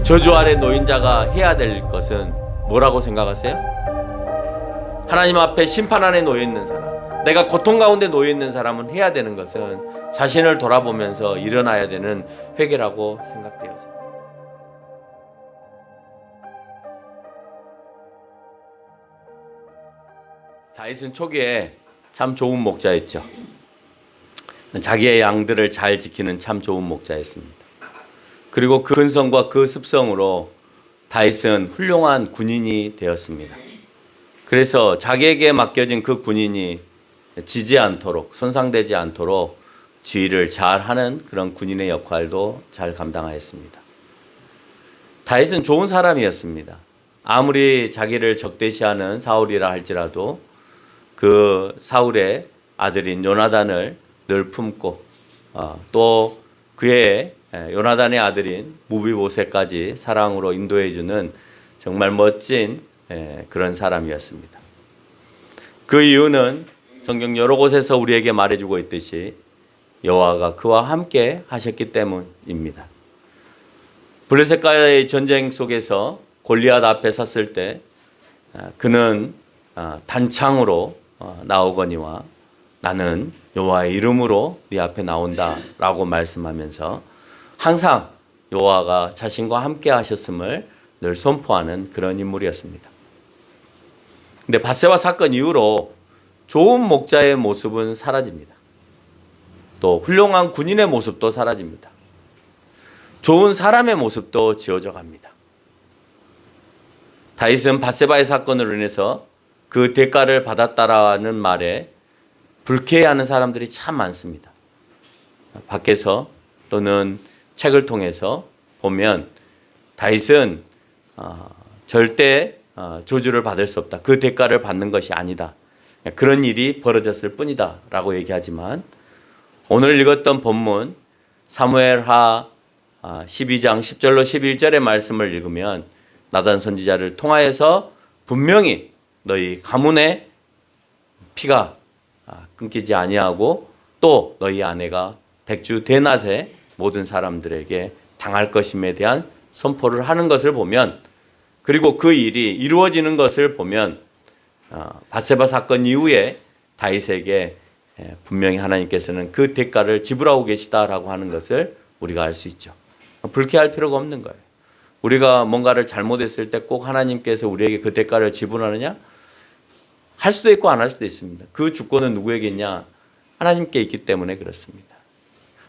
저주 아래 놓인 자가 해야 될 것은 뭐라고 생각하세요? 하나님 앞에 심판 안에 놓여 있는 사람, 내가 고통 가운데 놓여 있는 사람은 해야 되는 것은 자신을 돌아보면서 일어나야 되는 회개라고 생각되어집니다. 다윗은 초기에 참 좋은 목자였죠. 자기의 양들을 잘 지키는 참 좋은 목자였습니다. 그리고 그 근성과 그 습성으로 다윗은 훌륭한 군인이 되었습니다. 그래서 자기에게 맡겨진 그 군인이 지지 않도록, 손상되지 않도록 지휘를 잘 하는 그런 군인의 역할도 잘 감당하였습니다. 다윗은 좋은 사람이었습니다. 아무리 자기를 적대시하는 사울이라 할지라도 그 사울의 아들인 요나단을 늘 품고 또 그의 요나단의 아들인 무비보셋까지 사랑으로 인도해주는 정말 멋진 그런 사람이었습니다. 그 이유는 성경 여러 곳에서 우리에게 말해주고 있듯이 여호와가 그와 함께 하셨기 때문입니다. 블레셋과의 전쟁 속에서 골리앗 앞에 섰을 때 그는 단창으로 나오거니와 나는 여호와의 이름으로 네 앞에 나온다 라고 말씀하면서 항상 여호와가 자신과 함께 하셨음을 늘 선포하는 그런 인물이었습니다. 근데 밧세바 사건 이후로 좋은 목자의 모습은 사라집니다. 또 훌륭한 군인의 모습도 사라집니다. 좋은 사람의 모습도 지워져 갑니다. 다윗은 밧세바의 사건으로 인해서 그 대가를 받았다라는 말에 불쾌해하는 사람들이 참 많습니다. 밖에서 또는 책을 통해서 보면 다윗은 절대 저주를 받을 수 없다. 그 대가를 받는 것이 아니다. 그런 일이 벌어졌을 뿐이다 라고 얘기하지만 오늘 읽었던 본문 사무엘하 12장 10절로 11절의 말씀을 읽으면 나단 선지자를 통하여서 분명히 너희 가문의 피가 끊기지 아니하고 또 너희 아내가 백주 대낮에 모든 사람들에게 당할 것임에 대한 선포를 하는 것을 보면 그리고 그 일이 이루어지는 것을 보면 밧세바 사건 이후에 다윗에게 분명히 하나님께서는 그 대가를 지불하고 계시다라고 하는 것을 우리가 알 수 있죠. 불쾌할 필요가 없는 거예요. 우리가 뭔가를 잘못했을 때 꼭 하나님께서 우리에게 그 대가를 지불하느냐? 할 수도 있고 안 할 수도 있습니다. 그 주권은 누구에게 있냐? 하나님께 있기 때문에 그렇습니다.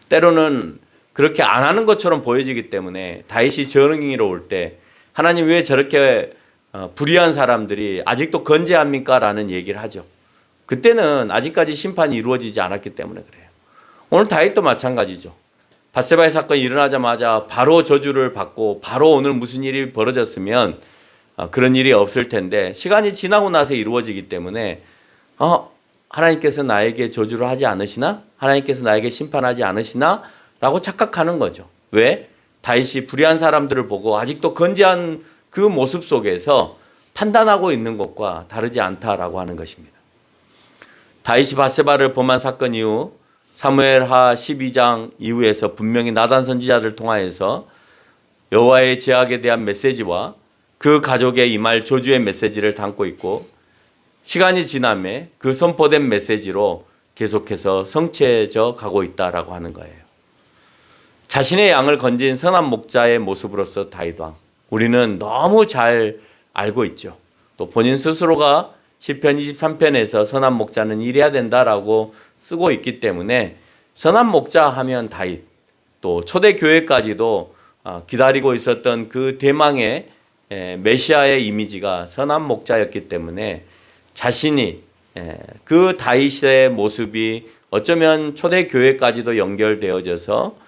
때로는 그렇게 안 하는 것처럼 보여지기 때문에 다윗이 전응이로 올 때 하나님 왜 저렇게 불의한 사람들이 아직도 건재합니까? 라는 얘기를 하죠. 그때는 아직까지 심판이 이루어지지 않았기 때문에 그래요. 오늘 다윗도 마찬가지죠. 밧세바의 사건이 일어나자마자 바로 저주를 받고 바로 오늘 무슨 일이 벌어졌으면 그런 일이 없을 텐데 시간이 지나고 나서 이루어지기 때문에 하나님께서 나에게 저주를 하지 않으시나? 하나님께서 나에게 심판하지 않으시나? 라고 착각하는 거죠. 왜? 다윗이 불의한 사람들을 보고 아직도 건재한 그 모습 속에서 판단하고 있는 것과 다르지 않다라고 하는 것입니다. 다윗이 밧세바를 범한 사건 이후 사무엘하 12장 이후에서 분명히 나단 선지자를 통하여서 여호와의 제약에 대한 메시지와 그 가족에 임할 저주의 메시지를 담고 있고 시간이 지남에 그 선포된 메시지로 계속해서 성취해져 가고 있다라고 하는 거예요. 자신의 양을 건진 선한 목자의 모습으로서 다윗 왕 우리는 너무 잘 알고 있죠. 또 본인 스스로가 시편 23편에서 선한 목자는 이래야 된다라고 쓰고 있기 때문에 선한 목자 하면 다윗 또 초대교회까지도 기다리고 있었던 그 대망의 메시아의 이미지가 선한 목자였기 때문에 자신이 그 다윗의 모습이 어쩌면 초대교회까지도 연결되어져서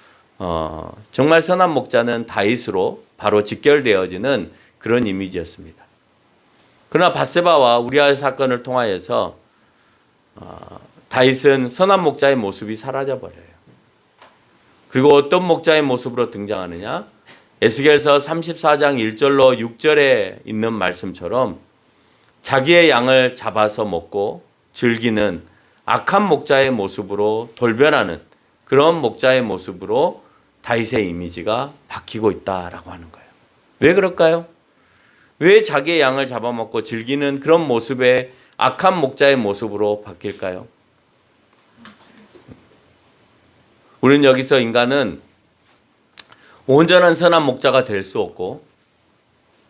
정말 선한 목자는 다윗으로 바로 직결되어지는 그런 이미지였습니다. 그러나 밧세바와 우리아의 사건을 통하여서 다윗은 선한 목자의 모습이 사라져버려요. 그리고 어떤 목자의 모습으로 등장하느냐? 에스겔서 34장 1절로 6절에 있는 말씀처럼 자기의 양을 잡아서 먹고 즐기는 악한 목자의 모습으로 돌변하는 그런 목자의 모습으로 다윗의 이미지가 바뀌고 있다라고 하는 거예요. 왜 그럴까요? 왜 자기의 양을 잡아먹고 즐기는 그런 모습의 악한 목자의 모습으로 바뀔까요? 우리는 여기서 인간은 온전한 선한 목자가 될 수 없고,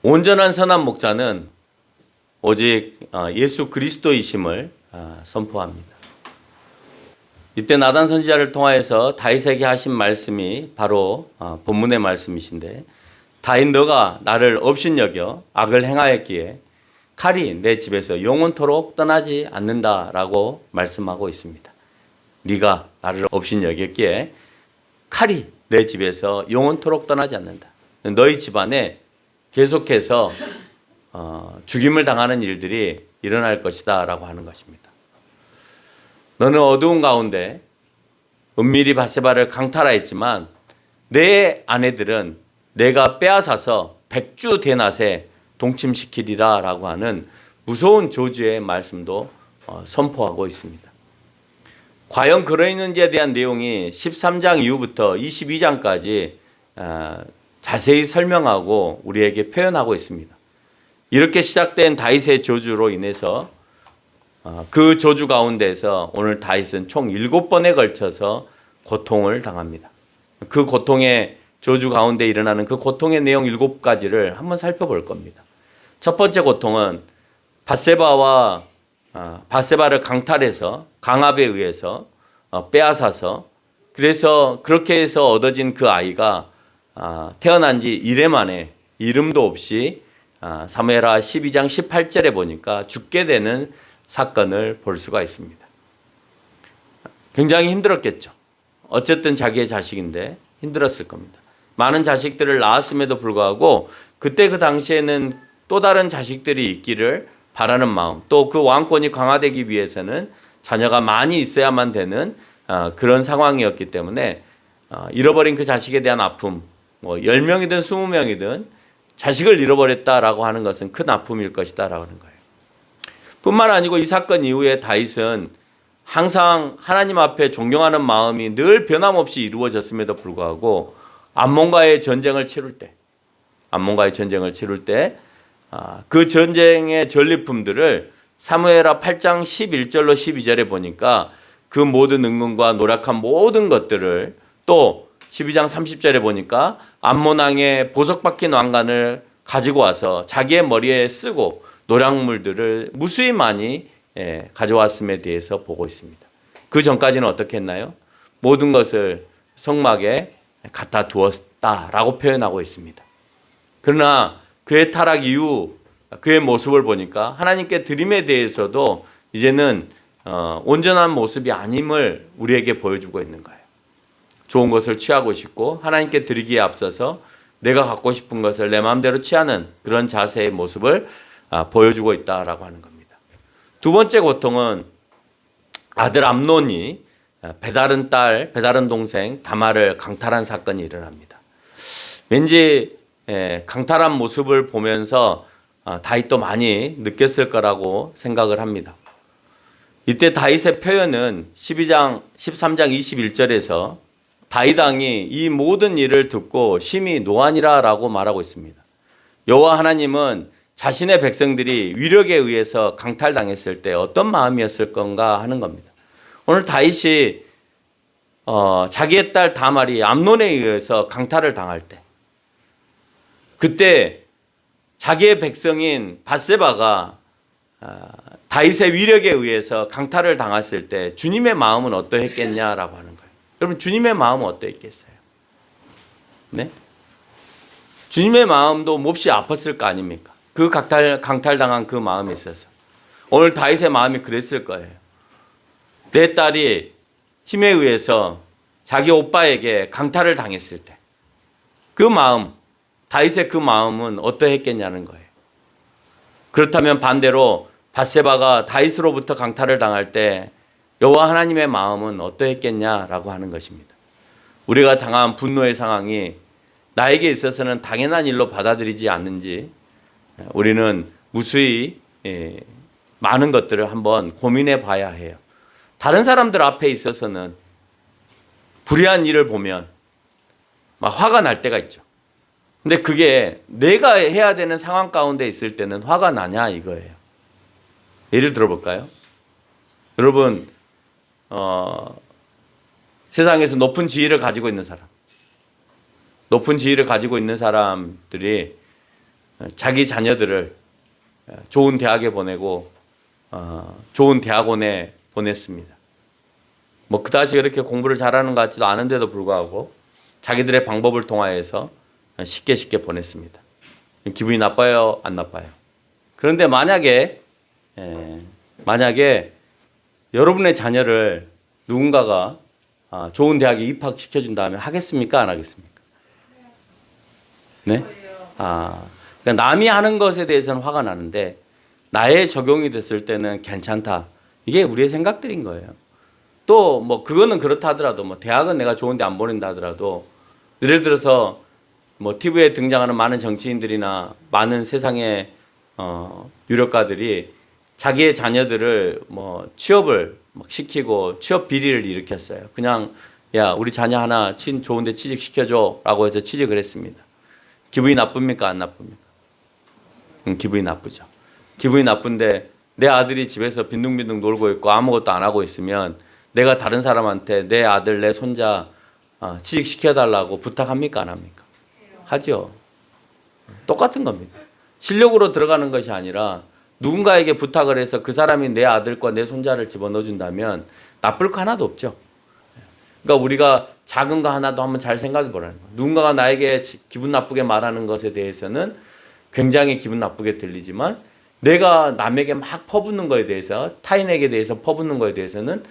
온전한 선한 목자는 오직 예수 그리스도이심을 선포합니다. 이때 나단 선지자를 통하여서 다윗에게 하신 말씀이 바로 본문의 말씀이신데, 다윗 너가 나를 업신여겨 악을 행하였기에 칼이 내 집에서 영원토록 떠나지 않는다라고 말씀하고 있습니다. 네가 나를 업신여겼기에 칼이 내 집에서 영원토록 떠나지 않는다. 너희 집안에 계속해서 죽임을 당하는 일들이 일어날 것이다 라고 하는 것입니다. 너는 어두운 가운데 은밀히 밧세바를 강탈하였지만 내 아내들은 내가 빼앗아서 백주 대낮에 동침시키리라 라고 하는 무서운 저주의 말씀도 선포하고 있습니다. 과연 그러했는지에 대한 내용이 13장 이후부터 22장까지 자세히 설명하고 우리에게 표현하고 있습니다. 이렇게 시작된 다윗의 저주로 인해서 그 저주 가운데서 오늘 다윗은 총 7번에 걸쳐서 고통을 당합니다. 그 고통의 저주 가운데 일어나는 그 고통의 내용 7가지를 한번 살펴볼 겁니다. 첫 번째 고통은 밧세바를 강탈해서 강압에 의해서 빼앗아서, 그래서 그렇게 해서 얻어진 그 아이가 태어난 지 이래 만에 이름도 없이 사무엘하 12장 18절에 보니까 죽게 되는 사건을 볼 수가 있습니다. 굉장히 힘들었겠죠. 어쨌든 자기의 자식인데 힘들었을 겁니다. 많은 자식들을 낳았음에도 불구하고 그때 그 당시에는 또 다른 자식들이 있기를 바라는 마음, 또 그 왕권이 강화되기 위해서는 자녀가 많이 있어야만 되는 그런 상황이었기 때문에 잃어버린 그 자식에 대한 아픔, 10명이든 20명이든 자식을 잃어버렸다라고 하는 것은 큰 아픔일 것이다라고 하는 거예요. 뿐만 아니고 이 사건 이후에 다윗은 항상 하나님 앞에 존경하는 마음이 늘 변함없이 이루어졌음에도 불구하고 암몬과의 전쟁을 치룰 때 그 전쟁의 전리품들을 사무엘하 8장 11절로 12절에 보니까 그 모든 능건과 노력한 모든 것들을, 또 12장 30절에 보니까 암몬 왕의 보석 박힌 왕관을 가지고 와서 자기의 머리에 쓰고 노략물들을 무수히 많이 가져왔음에 대해서 보고 있습니다. 그 전까지는 어떻게 했나요? 모든 것을 성막에 갖다 두었다라고 표현하고 있습니다. 그러나 그의 타락 이후 그의 모습을 보니까 하나님께 드림에 대해서도 이제는 온전한 모습이 아님을 우리에게 보여주고 있는 거예요. 좋은 것을 취하고 싶고 하나님께 드리기에 앞서서 내가 갖고 싶은 것을 내 마음대로 취하는 그런 자세의 모습을 보여주고 있다라고 하는 겁니다. 두 번째 고통은 아들 암논이 배다른 동생 다말을 강탈한 사건이 일어납니다. 왠지 강탈한 모습을 보면서 다윗도 많이 느꼈을 거라고 생각을 합니다. 이때 다윗의 표현은 13장 21절에서 다윗 왕이 이 모든 일을 듣고 심히 노하니라라고 말하고 있습니다. 여호와 하나님은 자신의 백성들이 위력에 의해서 강탈당했을 때 어떤 마음이었을 건가 하는 겁니다. 오늘 다윗이 자기의 딸 다말이 암논에 의해서 강탈을 당할 때, 그때 자기의 백성인 밧세바가 다윗의 위력에 의해서 강탈을 당했을 때 주님의 마음은 어떠했겠냐라고 하는 거예요. 여러분, 주님의 마음은 어떠했겠어요? 네? 주님의 마음도 몹시 아팠을 거 아닙니까? 그 강탈당한 그 마음에 있어서. 오늘 다윗의 마음이 그랬을 거예요. 내 딸이 힘에 의해서 자기 오빠에게 강탈을 당했을 때 그 마음, 다윗의 그 마음은 어떠했겠냐는 거예요. 그렇다면 반대로 밧세바가 다윗으로부터 강탈을 당할 때 여호와 하나님의 마음은 어떠했겠냐라고 하는 것입니다. 우리가 당한 분노의 상황이 나에게 있어서는 당연한 일로 받아들이지 않는지 우리는 무수히 많은 것들을 한번 고민해 봐야 해요. 다른 사람들 앞에 있어서는 불의한 일을 보면 막 화가 날 때가 있죠. 근데 그게 내가 해야 되는 상황 가운데 있을 때는 화가 나냐 이거예요. 예를 들어볼까요? 여러분 세상에서 높은 지위를 가지고 있는 사람, 높은 지위를 가지고 있는 사람들이 자기 자녀들을 좋은 대학에 보내고 좋은 대학원에 보냈습니다. 뭐 그다지 그렇게 공부를 잘하는 것 같지도 않은데도 불구하고 자기들의 방법을 통하여서 쉽게 보냈습니다. 기분이 나빠요? 안 나빠요? 그런데 만약에 여러분의 자녀를 누군가가 좋은 대학에 입학시켜준 다음에 하겠습니까? 안 하겠습니까? 네? 그러니까 남이 하는 것에 대해서는 화가 나는데 나의 적용이 됐을 때는 괜찮다. 이게 우리의 생각들인 거예요. 또 뭐 그거는 그렇다 하더라도 뭐 대학은 내가 좋은데 안 보낸다 하더라도 예를 들어서 뭐 TV에 등장하는 많은 정치인들이나 많은 세상의 유력가들이 자기의 자녀들을 뭐 취업을 막 시키고 취업 비리를 일으켰어요. 그냥 야 우리 자녀 하나 좋은데 취직 시켜줘라고 해서 취직을 했습니다. 기분이 나쁩니까? 안 나쁩니까? 기분이 나쁘죠. 기분이 나쁜데 내 아들이 집에서 빈둥빈둥 놀고 있고 아무것도 안 하고 있으면 내가 다른 사람한테 내 아들 내 손자 취직시켜달라고 부탁합니까? 안 합니까? 하죠. 똑같은 겁니다. 실력으로 들어가는 것이 아니라 누군가에게 부탁을 해서 그 사람이 내 아들과 내 손자를 집어넣어준다면 나쁠 거 하나도 없죠. 그러니까 우리가 작은 거 하나도 한번 잘 생각해 보라는 거예요. 누군가가 나에게 기분 나쁘게 말하는 것에 대해서는 굉장히 기분 나쁘게 들리지만 내가 남에게 막 퍼붓는 거에 대해서 타인에게 대해서 퍼붓는 거에 대해서는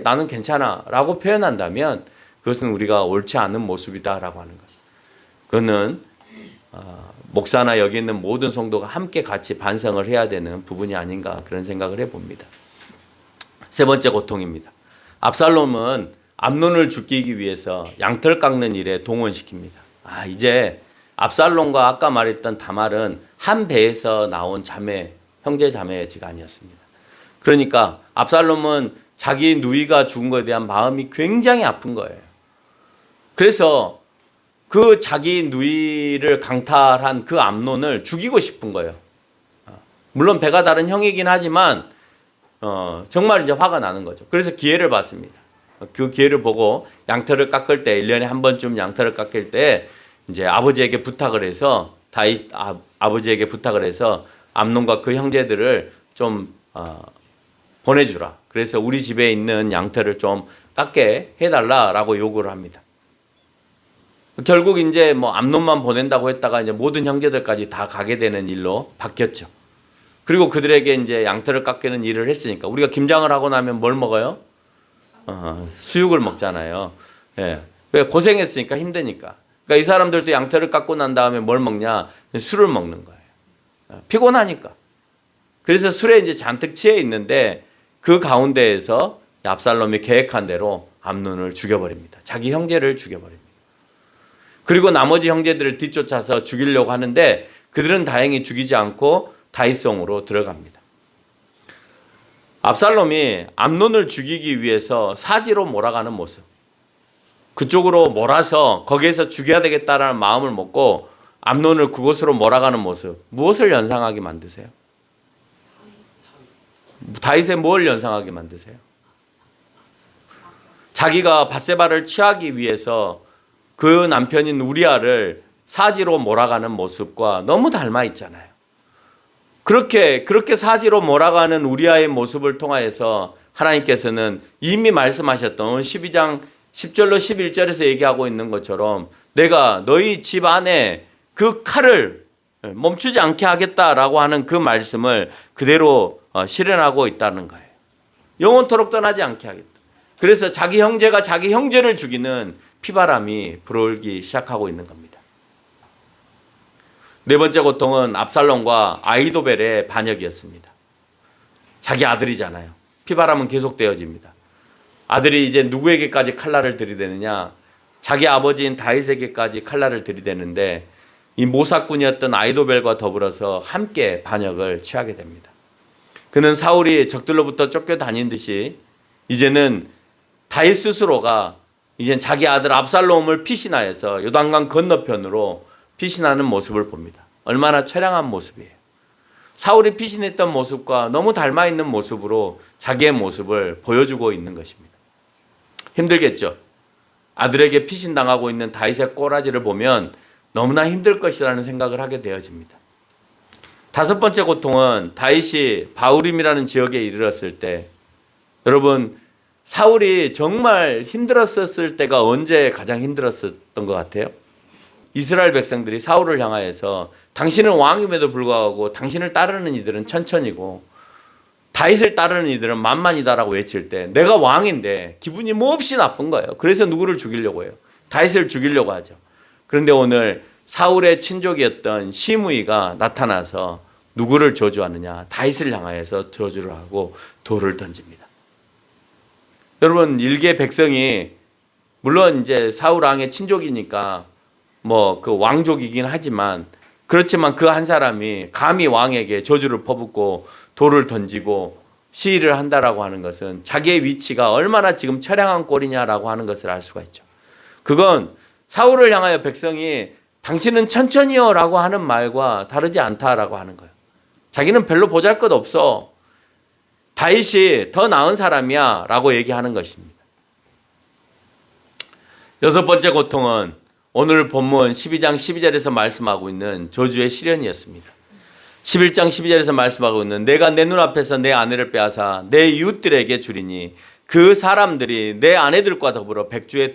나는 괜찮아 라고 표현한다면 그것은 우리가 옳지 않은 모습이다라고 하는 거예요. 그거는 목사나 여기 있는 모든 성도가 함께 같이 반성을 해야 되는 부분이 아닌가 그런 생각을 해봅니다. 세 번째 고통입니다. 압살롬은 암논을 죽이기 위해서 양털 깎는 일에 동원시킵니다. 이제 압살롬과 아까 말했던 다말은 한 배에서 나온 형제 자매지가 아니었습니다. 그러니까 압살롬은 자기 누이가 죽은 것에 대한 마음이 굉장히 아픈 거예요. 그래서 그 자기 누이를 강탈한 그 암논을 죽이고 싶은 거예요. 물론 배가 다른 형이긴 하지만 정말 이제 화가 나는 거죠. 그래서 기회를 봤습니다. 그 기회를 보고 양털을 깎을 때 1년에 한 번쯤 양털을 깎을 때 이제 아버지에게 부탁을 해서 아버지에게 부탁을 해서 암논과 그 형제들을 좀 보내주라. 그래서 우리 집에 있는 양털을 좀 깎게 해달라라고 요구를 합니다. 결국 이제 암논만 보낸다고 했다가 이제 모든 형제들까지 다 가게 되는 일로 바뀌었죠. 그리고 그들에게 이제 양털을 깎는 일을 했으니까 우리가 김장을 하고 나면 뭘 먹어요? 수육을 먹잖아요. 예. 왜? 고생했으니까 힘드니까. 그러니까 이 사람들도 양털을 깎고 난 다음에 뭘 먹냐? 술을 먹는 거예요. 피곤하니까. 그래서 술에 이제 잔뜩 취해 있는데 그 가운데에서 압살롬이 계획한 대로 암논을 죽여버립니다. 자기 형제를 죽여버립니다. 그리고 나머지 형제들을 뒤쫓아서 죽이려고 하는데 그들은 다행히 죽이지 않고 다윗성으로 들어갑니다. 압살롬이 암논을 죽이기 위해서 사지로 몰아가는 모습, 그쪽으로 몰아서 거기에서 죽여야 되겠다라는 마음을 먹고 암논을 그곳으로 몰아가는 모습, 무엇을 연상하게 만드세요? 다윗의 뭘 연상하게 만드세요? 자기가 밧세바를 취하기 위해서 그 남편인 우리아를 사지로 몰아가는 모습과 너무 닮아 있잖아요. 그렇게 사지로 몰아가는 우리아의 모습을 통하여서 하나님께서는 이미 말씀하셨던 12장 10절로 11절에서 얘기하고 있는 것처럼 내가 너희 집 안에 그 칼을 멈추지 않게 하겠다라고 하는 그 말씀을 그대로 실현하고 있다는 거예요. 영원토록 떠나지 않게 하겠다. 그래서 자기 형제가 자기 형제를 죽이는 피바람이 불어오기 시작하고 있는 겁니다. 네 번째 고통은 압살롬과 아히도벨의 반역이었습니다. 자기 아들이잖아요. 피바람은 계속되어집니다. 아들이 이제 누구에게까지 칼날을 들이대느냐? 자기 아버지인 다윗에게까지 칼날을 들이대는데 이 모사꾼이었던 아히도벨과 더불어서 함께 반역을 취하게 됩니다. 그는 사울이 적들로부터 쫓겨다닌 듯이 이제는 다윗 스스로가 이젠 자기 아들 압살롬을 피신하여서 요단강 건너편으로 피신하는 모습을 봅니다. 얼마나 처량한 모습이에요. 사울이 피신했던 모습과 너무 닮아 있는 모습으로 자기의 모습을 보여주고 있는 것입니다. 힘들겠죠. 아들에게 피신당하고 있는 다윗의 꼬라지를 보면 너무나 힘들 것이라는 생각을 하게 되어집니다. 다섯 번째 고통은 다윗이 바후림이라는 지역에 이르렀을 때, 여러분, 사울이 정말 힘들었을 때가 언제 가장 힘들었던 것 같아요? 이스라엘 백성들이 사울을 향하여서 당신은 왕임에도 불구하고 당신을 따르는 이들은 천천히고 다윗을 따르는 이들은 만만이다라고 외칠 때 내가 왕인데 기분이 몹시 나쁜 거예요. 그래서 누구를 죽이려고 해요? 다윗을 죽이려고 하죠. 그런데 오늘 사울의 친족이었던 시므이가 나타나서 누구를 저주하느냐? 다윗을 향하여서 저주를 하고 돌을 던집니다. 여러분, 일개 백성이 물론 이제 사울 왕의 친족이니까 그 왕족이긴 하지만, 그렇지만 그 한 사람이 감히 왕에게 저주를 퍼붓고 돌을 던지고 시위를 한다라고 하는 것은 자기의 위치가 얼마나 지금 처량한 꼴이냐라고 하는 것을 알 수가 있죠. 그건 사울을 향하여 백성이 당신은 천천히요 라고 하는 말과 다르지 않다라고 하는 거예요. 자기는 별로 보잘것 없어. 다윗이 더 나은 사람이야 라고 얘기하는 것입니다. 여섯 번째 고통은 오늘 본문 12장 12절에서 말씀하고 있는 저주의 시련이었습니다. 11장 12절에서 말씀하고 있는 내가 내 눈앞에서 내 아내를 빼앗아 내 이웃들에게 주리니 그 사람들이 내 아내들과 더불어 백주에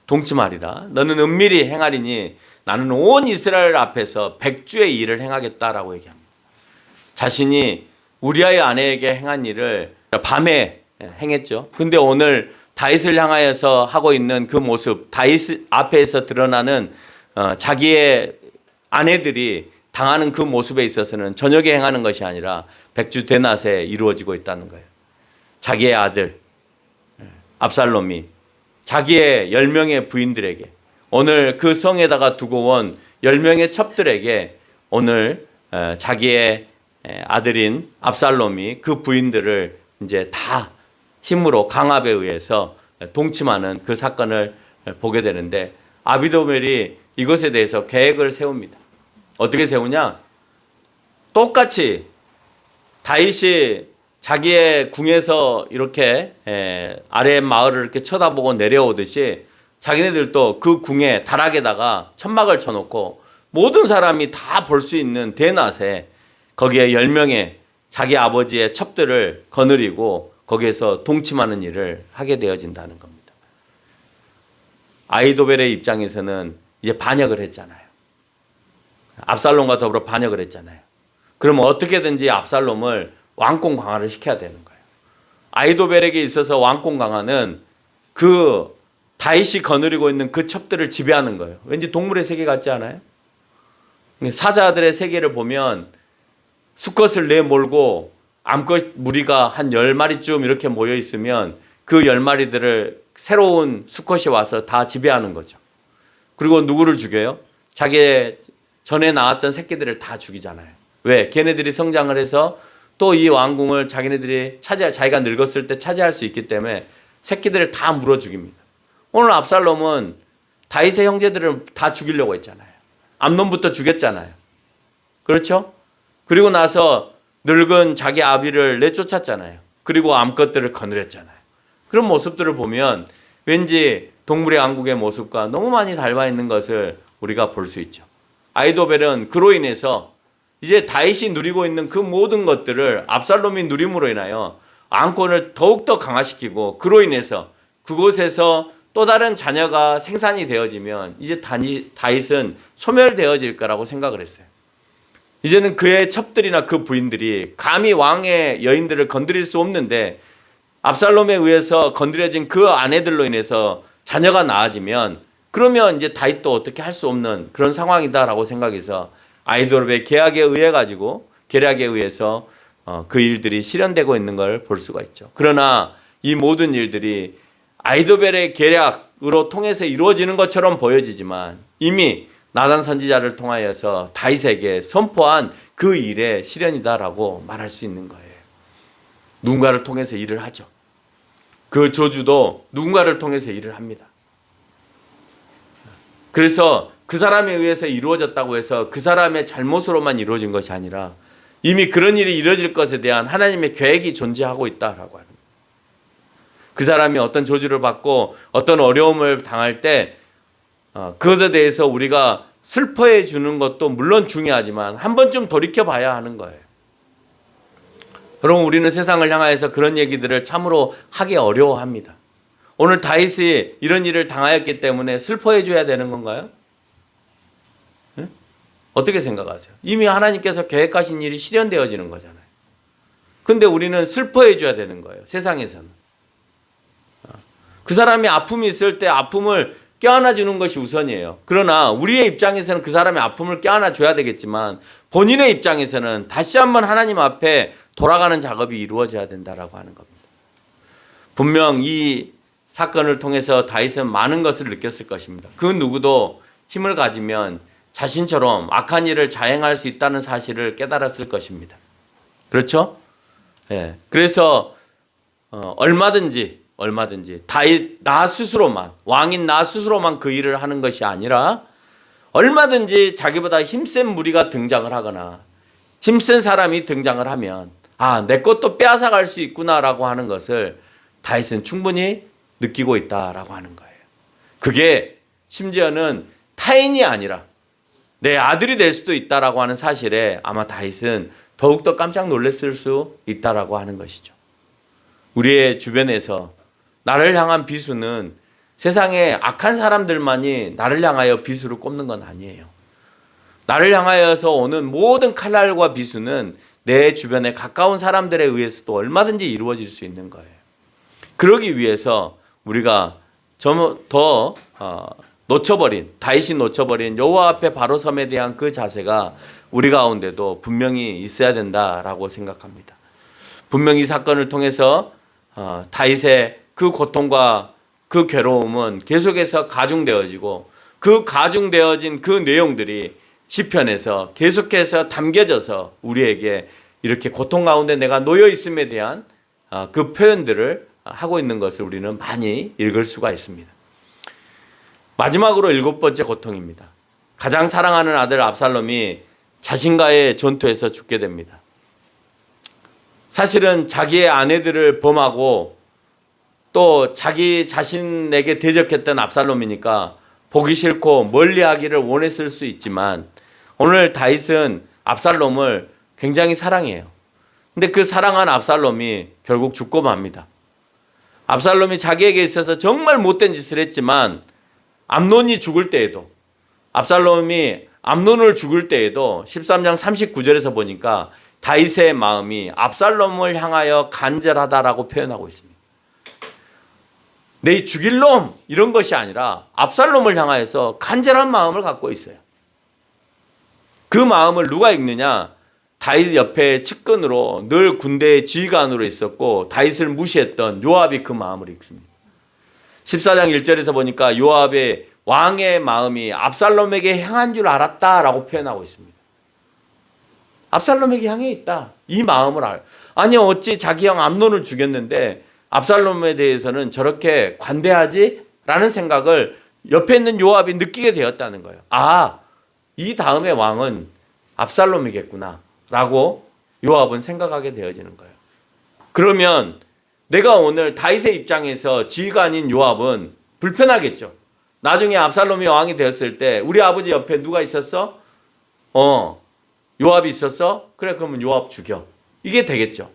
동침하리라. 너는 은밀히 행하리니 나는 온 이스라엘 앞에서 백주의 일을 행하겠다라고 얘기합니다. 자신이 우리아의 아내에게 행한 일을 밤에 행했죠. 근데 오늘 다윗을 향하여서 하고 있는 그 모습, 다윗 앞에서 드러나는 자기의 아내들이 당하는 그 모습에 있어서는 저녁에 행하는 것이 아니라 백주 대낮에 이루어지고 있다는 거예요. 자기의 아들 압살롬이 자기의 10명의 부인들에게, 오늘 그 성에다가 두고 온 10명의 첩들에게 오늘 자기의 아들인 압살롬이 그 부인들을 이제 다 힘으로 강압에 의해서 동침하는 그 사건을 보게 되는데, 아비도멜이 이것에 대해서 계획을 세웁니다. 어떻게 세우냐? 똑같이 다윗이 자기의 궁에서 이렇게 아래 마을을 이렇게 쳐다보고 내려오듯이 자기네들도 그 궁에 다락에다가 천막을 쳐놓고 모든 사람이 다 볼 수 있는 대낮에 거기에 10명의 자기 아버지의 첩들을 거느리고 거기에서 동침하는 일을 하게 되어진다는 겁니다. 아히도벨의 입장에서는 이제 반역을 했잖아요. 압살롬과 더불어 반역을 했잖아요. 그러면 어떻게든지 압살롬을 왕권 강화를 시켜야 되는 거예요. 아히도벨에게 있어서 왕권 강화는 그 다윗이 거느리고 있는 그 첩들을 지배하는 거예요. 왠지 동물의 세계 같지 않아요? 사자들의 세계를 보면 수컷을 내몰고 암컷 무리가 한 10마리쯤 이렇게 모여 있으면 그 10마리들을 새로운 수컷이 와서 다 지배하는 거죠. 그리고 누구를 죽여요? 자기 전에 낳았던 새끼들을 다 죽이잖아요. 왜? 걔네들이 성장을 해서 또 이 왕궁을 자기네들이 자기가 늙었을 때 차지할 수 있기 때문에 새끼들을 다 물어 죽입니다. 오늘 압살롬은 다윗의 형제들을 다 죽이려고 했잖아요. 암논부터 죽였잖아요. 그렇죠? 그리고 나서 늙은 자기 아비를 내쫓았잖아요. 그리고 암컷들을 거느렸잖아요. 그런 모습들을 보면 왠지 동물의 왕국의 모습과 너무 많이 닮아 있는 것을 우리가 볼 수 있죠. 아히도벨은 그로 인해서 이제 다윗이 누리고 있는 그 모든 것들을 압살롬이 누림으로 인하여 왕권을 더욱더 강화시키고, 그로 인해서 그곳에서 또 다른 자녀가 생산이 되어지면 이제 다윗은 소멸되어질 거라고 생각을 했어요. 이제는 그의 첩들이나 그 부인들이 감히 왕의 여인들을 건드릴 수 없는데, 압살롬에 의해서 건드려진 그 아내들로 인해서 자녀가 낳아지면 그러면 이제 다윗도 어떻게 할 수 없는 그런 상황이다라고 생각해서 아히도벨의 계략에 의해서 그 일들이 실현되고 있는 걸 볼 수가 있죠. 그러나 이 모든 일들이 아히도벨의 계략으로 통해서 이루어지는 것처럼 보여지지만 이미 나단 선지자를 통하여서 다윗에게 선포한 그 일의 실현이다라고 말할 수 있는 거예요. 누군가를 통해서 일을 하죠. 그 저주도 누군가를 통해서 일을 합니다. 그래서 그 사람에 의해서 이루어졌다고 해서 그 사람의 잘못으로만 이루어진 것이 아니라 이미 그런 일이 이루어질 것에 대한 하나님의 계획이 존재하고 있다라고 하는 거예요. 그 사람이 어떤 저주를 받고 어떤 어려움을 당할 때 그것에 대해서 우리가 슬퍼해 주는 것도 물론 중요하지만 한 번쯤 돌이켜 봐야 하는 거예요. 그럼 우리는 세상을 향하여서 그런 얘기들을 참으로 하기 어려워합니다. 오늘 다윗이 이런 일을 당하였기 때문에 슬퍼해 줘야 되는 건가요? 네? 어떻게 생각하세요? 이미 하나님께서 계획하신 일이 실현되어지는 거잖아요. 근데 우리는 슬퍼해 줘야 되는 거예요. 세상에서는. 그 사람이 아픔이 있을 때 아픔을 껴안아 주는 것이 우선이에요. 그러나 우리의 입장에서는 그 사람의 아픔을 껴안아 줘야 되겠지만 본인의 입장에서는 다시 한번 하나님 앞에 돌아가는 작업이 이루어져야 된다라고 하는 겁니다. 분명 이 사건을 통해서 다윗은 많은 것을 느꼈을 것입니다. 그 누구도 힘을 가지면 자신처럼 악한 일을 자행할 수 있다는 사실을 깨달았을 것입니다. 그렇죠? 예. 그래서 얼마든지 다윗 나 스스로만, 왕인 나 스스로만 그 일을 하는 것이 아니라 얼마든지 자기보다 힘센 무리가 등장을 하거나 힘센 사람이 등장을 하면 내 것도 빼앗아갈 수 있구나라고 하는 것을 다윗은 충분히 느끼고 있다라고 하는 거예요. 그게 심지어는 타인이 아니라 내 아들이 될 수도 있다라고 하는 사실에 아마 다윗은 더욱더 깜짝 놀랐을 수 있다라고 하는 것이죠. 우리의 주변에서 나를 향한 비수는 세상에 악한 사람들만이 나를 향하여 비수를 꼽는 건 아니에요. 나를 향하여서 오는 모든 칼날과 비수는 내 주변에 가까운 사람들에 의해서도 얼마든지 이루어질 수 있는 거예요. 그러기 위해서 우리가 더 다윗이 놓쳐버린 여호와 앞에 바로 섬에 대한 그 자세가 우리 가운데도 분명히 있어야 된다라고 생각합니다. 분명히 이 사건을 통해서 다윗의 그 고통과 그 괴로움은 계속해서 가중되어지고 그 가중되어진 그 내용들이 시편에서 계속해서 담겨져서 우리에게 이렇게 고통 가운데 내가 놓여 있음에 대한 그 표현들을 하고 있는 것을 우리는 많이 읽을 수가 있습니다. 마지막으로 7번째 고통입니다. 가장 사랑하는 아들 압살롬이 자신과의 전투에서 죽게 됩니다. 사실은 자기의 아내들을 범하고 또 자기 자신에게 대적했던 압살롬이니까 보기 싫고 멀리하기를 원했을 수 있지만 오늘 다윗은 압살롬을 굉장히 사랑해요. 근데 그 사랑한 압살롬이 결국 죽고 맙니다. 압살롬이 자기에게 있어서 정말 못된 짓을 했지만 암논이 죽을 때에도 압살롬이 암논을 죽을 때에도 13장 39절에서 보니까 다윗의 마음이 압살롬을 향하여 간절하다라고 표현하고 있습니다. 내 죽일 놈 이런 것이 아니라 압살롬을 향하여서 간절한 마음을 갖고 있어요. 그 마음을 누가 읽느냐? 다윗 옆에 측근으로 늘 군대의 지휘관으로 있었고 다윗을 무시했던 요압이 그 마음을 읽습니다. 14장 1절에서 보니까 요압의 왕의 마음이 압살롬에게 향한 줄 알았다라고 표현하고 있습니다. 압살롬에게 향해 있다. 이 마음을 아니 어찌 자기 형 암논을 죽였는데 압살롬에 대해서는 저렇게 관대하지? 라는 생각을 옆에 있는 요압이 느끼게 되었다는 거예요. 이 다음의 왕은 압살롬이겠구나 라고 요압은 생각하게 되어지는 거예요. 그러면 내가 오늘 다윗의 입장에서 지휘관인 요압은 불편하겠죠. 나중에 압살롬이 왕이 되었을 때 우리 아버지 옆에 누가 있었어? 요압이 있었어? 그래 그러면 요압 죽여. 이게 되겠죠.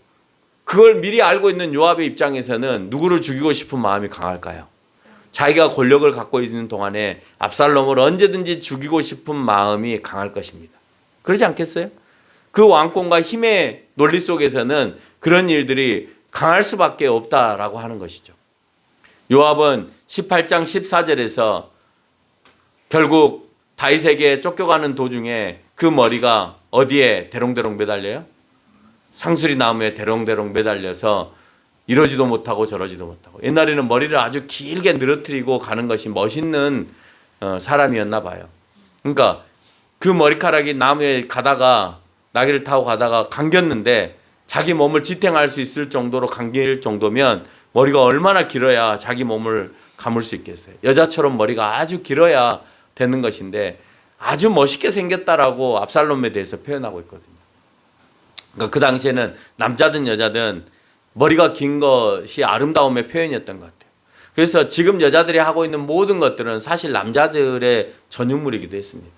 그걸 미리 알고 있는 요압의 입장에서는 누구를 죽이고 싶은 마음이 강할까요? 자기가 권력을 갖고 있는 동안에 압살롬을 언제든지 죽이고 싶은 마음이 강할 것입니다. 그러지 않겠어요? 그 왕권과 힘의 논리 속에서는 그런 일들이 강할 수밖에 없다라고 하는 것이죠. 요압은 18장 14절에서 결국 다윗에게 쫓겨가는 도중에 그 머리가 어디에 대롱대롱 매달려요? 상수리 나무에 대롱대롱 매달려서 이러지도 못하고 저러지도 못하고 옛날에는 머리를 아주 길게 늘어뜨리고 가는 것이 멋있는 사람이었나 봐요. 그러니까 그 머리카락이 나무에 가다가 나귀를 타고 가다가 감겼는데 자기 몸을 지탱할 수 있을 정도로 감길 정도면 머리가 얼마나 길어야 자기 몸을 감을 수 있겠어요. 여자처럼 머리가 아주 길어야 되는 것인데 아주 멋있게 생겼다라고 압살롬에 대해서 표현하고 있거든요. 그러니까 그 당시에는 남자든 여자든 머리가 긴 것이 아름다움의 표현이었던 것 같아요. 그래서 지금 여자들이 하고 있는 모든 것들은 사실 남자들의 전유물이기도 했습니다.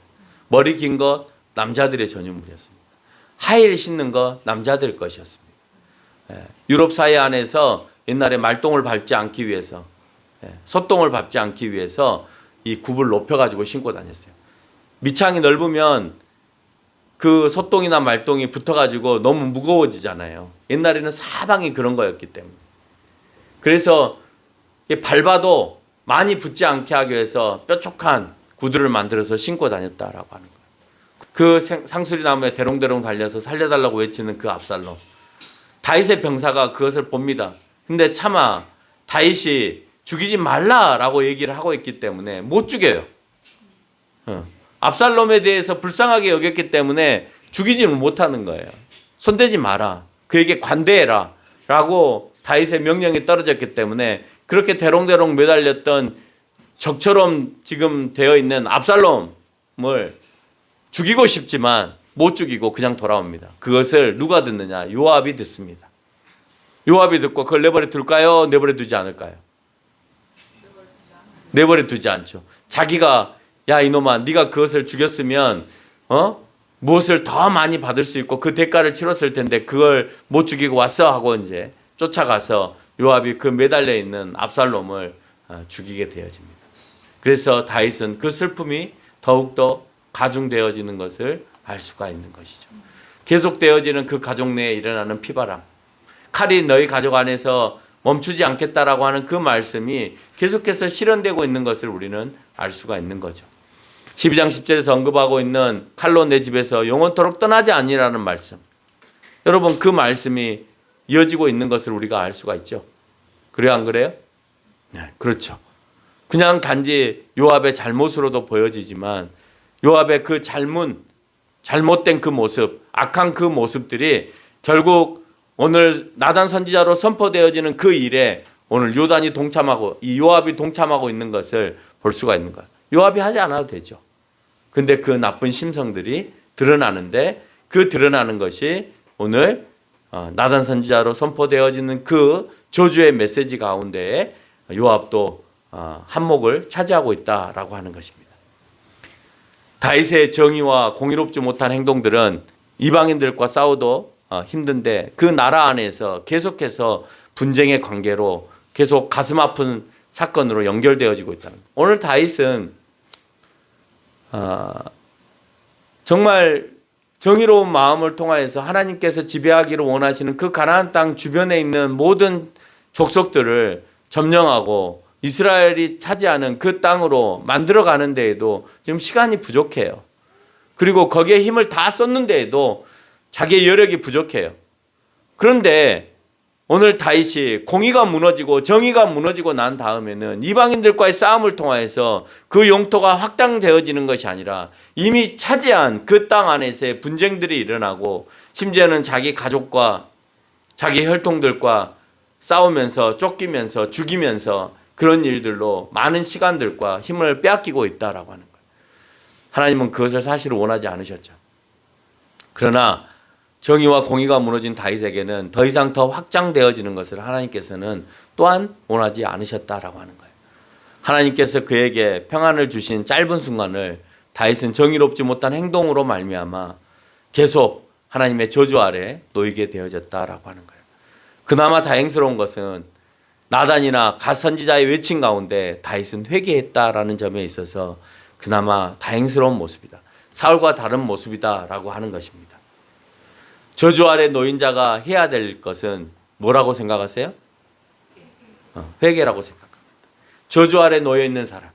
머리 긴 것 남자들의 전유물이었습니다. 하이힐 신는 것 남자들 것이었습니다. 유럽 사회 안에서 옛날에 말똥을 밟지 않기 위해서 소똥을 밟지 않기 위해서 이 굽을 높여가지고 신고 다녔어요. 밑창이 넓으면 그 소똥이나 말똥이 붙어가지고 너무 무거워지잖아요. 옛날에는 사방이 그런 거였기 때문에. 그래서 밟아도 많이 붙지 않게 하기 위해서 뾰족한 구두를 만들어서 신고 다녔다라고 하는 거예요. 그 상수리 나무에 대롱대롱 달려서 살려달라고 외치는 그 압살롬. 다윗의 병사가 그것을 봅니다. 근데 차마 다윗이 죽이지 말라라고 얘기를 하고 있기 때문에 못 죽여요. 압살롬에 대해서 불쌍하게 여겼기 때문에 죽이지는 못하는 거예요. 손대지 마라. 그에게 관대해라. 라고 다윗의 명령이 떨어졌기 때문에 그렇게 대롱대롱 매달렸던 적처럼 지금 되어 있는 압살롬을 죽이고 싶지만 못 죽이고 그냥 돌아옵니다. 그것을 누가 듣느냐? 요압이 듣습니다. 요압이 듣고 그걸 내버려 둘까요? 내버려 두지 않을까요? 내버려 두지 않죠. 자기가 야 이놈아 네가 그것을 죽였으면 무엇을 더 많이 받을 수 있고 그 대가를 치렀을 텐데 그걸 못 죽이고 왔어 하고 이제 쫓아가서 요압이 그 매달려 있는 압살롬을 죽이게 되어집니다. 그래서 다윗은 그 슬픔이 더욱더 가중되어지는 것을 알 수가 있는 것이죠. 계속되어지는 그 가족 내에 일어나는 피바람, 칼이 너희 가족 안에서 멈추지 않겠다라고 하는 그 말씀이 계속해서 실현되고 있는 것을 우리는 알 수가 있는 거죠. 12장 10절에서 언급하고 있는 칼로 내 집에서 영원토록 떠나지 아니라는 말씀. 여러분 그 말씀이 이어지고 있는 것을 우리가 알 수가 있죠. 그래요 안 그래요? 네, 그렇죠. 그냥 단지 요압의 잘못으로도 보여지지만 요압의 그 잘못된 그 모습, 악한 그 모습들이 결국 오늘 나단 선지자로 선포되어지는 그 일에 오늘 요단이 동참하고 이 요압이 동참하고 있는 것을 볼 수가 있는 거예요. 요압이 하지 않아도 되죠. 근데 그 나쁜 심성들이 드러나는데 그 드러나는 것이 오늘 나단 선지자로 선포되어지는 그 저주의 메시지 가운데에 요압도 한몫을 차지하고 있다라고 하는 것입니다. 다윗의 정의와 공의롭지 못한 행동들은 이방인들과 싸워도 힘든데 그 나라 안에서 계속해서 분쟁의 관계로 계속 가슴 아픈 사건으로 연결되어지고 있다는 거예요. 오늘 다윗은 정말 정의로운 마음을 통하여서 하나님께서 지배하기를 원하시는 그 가나안 땅 주변에 있는 모든 족속들을 점령하고 이스라엘이 차지하는 그 땅으로 만들어가는 데에도 지금 시간이 부족해요. 그리고 거기에 힘을 다 썼는데에도 자기의 여력이 부족해요. 그런데 오늘 다윗이 공의가 무너지고 정의가 무너지고 난 다음에는 이방인들과의 싸움을 통해서 그 영토가 확장되어지는 것이 아니라 이미 차지한 그 땅 안에서의 분쟁들이 일어나고 심지어는 자기 가족과 자기 혈통들과 싸우면서 쫓기면서 죽이면서 그런 일들로 많은 시간들과 힘을 빼앗기고 있다라고 하는 거예요. 하나님은 그것을 사실 원하지 않으셨죠. 그러나 정의와 공의가 무너진 다윗에게는 더 이상 더 확장되어지는 것을 하나님께서는 또한 원하지 않으셨다라고 하는 거예요. 하나님께서 그에게 평안을 주신 짧은 순간을 다윗은 정의롭지 못한 행동으로 말미암아 계속 하나님의 저주 아래 놓이게 되어졌다라고 하는 거예요. 그나마 다행스러운 것은 나단이나 갓 선지자의 외침 가운데 다윗은 회개했다라는 점에 있어서 그나마 다행스러운 모습이다. 사울과 다른 모습이다라고 하는 것입니다. 저주 아래 놓인 자가 해야 될 것은 뭐라고 생각하세요? 회개라고 생각합니다. 저주 아래 놓여 있는 사람,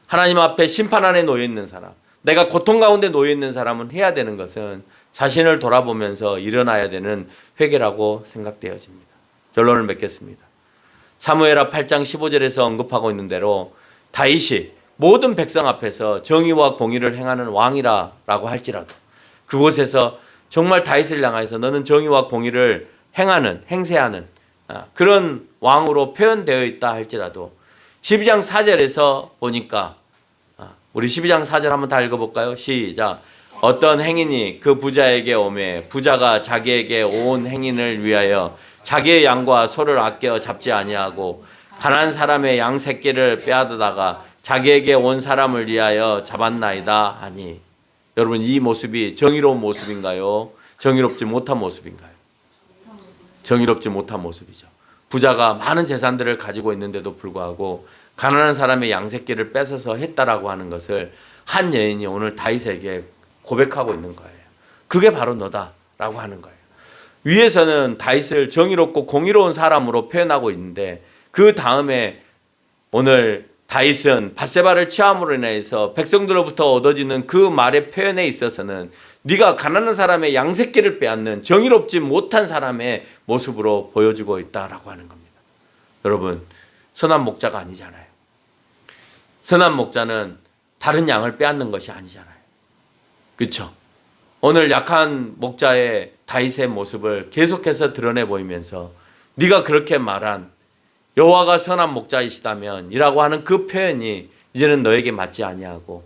하나님 앞에 심판 안에 놓여 있는 사람, 내가 고통 가운데 놓여 있는 사람은 해야 되는 것은 자신을 돌아보면서 일어나야 되는 회개라고 생각되어집니다. 결론을 맺겠습니다. 사무엘하 8장 15절에서 언급하고 있는 대로 다윗이 모든 백성 앞에서 정의와 공의를 행하는 왕이라고 할지라도 그곳에서 정말 다윗을 향해서 너는 정의와 공의를 행세하는 그런 왕으로 표현되어 있다 할지라도 12장 4절에서 보니까 우리 12장 4절 한번 다 읽어볼까요? 시작. 어떤 행인이 그 부자에게 오매 부자가 자기에게 온 행인을 위하여 자기의 양과 소를 아껴 잡지 아니하고 가난한 사람의 양 새끼를 빼앗다가 자기에게 온 사람을 위하여 잡았나이다 하니. 여러분, 이 모습이 정의로운 모습인가요? 정의롭지 못한 모습인가요? 정의롭지 못한 모습이죠. 부자가 많은 재산들을 가지고 있는데도 불구하고 가난한 사람의 양 새끼를 뺏어서 했다라고 하는 것을 한 여인이 오늘 다윗에게 고백하고 있는 거예요. 그게 바로 너다라고 하는 거예요. 위에서는 다윗을 정의롭고 공의로운 사람으로 표현하고 있는데 그 다음에 오늘 다윗은 밧세바를 취함으로 인해서 백성들로부터 얻어지는 그 말의 표현에 있어서는 네가 가난한 사람의 양 새끼를 빼앗는 정의롭지 못한 사람의 모습으로 보여주고 있다라고 하는 겁니다. 여러분, 선한 목자가 아니잖아요. 선한 목자는 다른 양을 빼앗는 것이 아니잖아요. 그렇죠? 오늘 약한 목자의 다윗의 모습을 계속해서 드러내 보이면서 네가 그렇게 말한 여호와가 선한 목자이시다면 이라고 하는 그 표현이 이제는 너에게 맞지 아니하고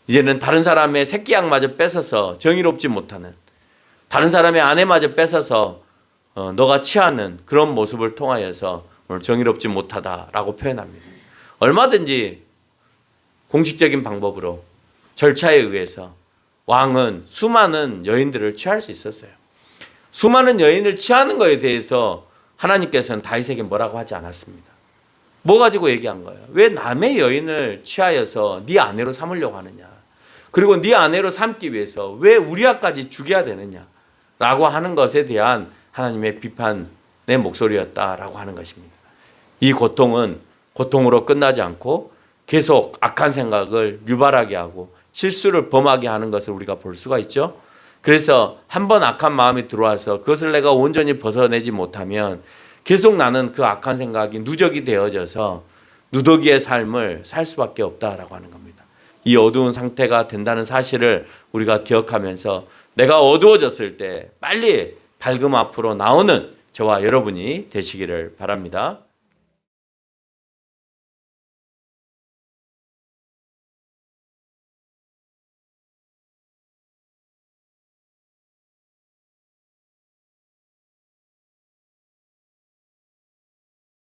이제는 다른 사람의 새끼 양마저 뺏어서 정의롭지 못하는, 다른 사람의 아내마저 뺏어서 너가 취하는 그런 모습을 통하여서 오늘 정의롭지 못하다라고 표현합니다. 얼마든지 공식적인 방법으로 절차에 의해서 왕은 수많은 여인들을 취할 수 있었어요. 수많은 여인을 취하는 것에 대해서 하나님께서는 다윗에게 뭐라고 하지 않았습니다. 뭐 가지고 얘기한 거예요? 왜 남의 여인을 취하여서 네 아내로 삼으려고 하느냐? 그리고 네 아내로 삼기 위해서 왜 우리아까지 죽여야 되느냐라고 하는 것에 대한 하나님의 비판의 목소리였다라고 하는 것입니다. 이 고통은 고통으로 끝나지 않고 계속 악한 생각을 유발하게 하고 실수를 범하게 하는 것을 우리가 볼 수가 있죠. 그래서 한번 악한 마음이 들어와서 그것을 내가 온전히 벗어내지 못하면 계속 나는 그 악한 생각이 누적이 되어져서 누더기의 삶을 살 수밖에 없다라고 하는 겁니다. 이 어두운 상태가 된다는 사실을 우리가 기억하면서 내가 어두워졌을 때 빨리 밝음 앞으로 나오는 저와 여러분이 되시기를 바랍니다.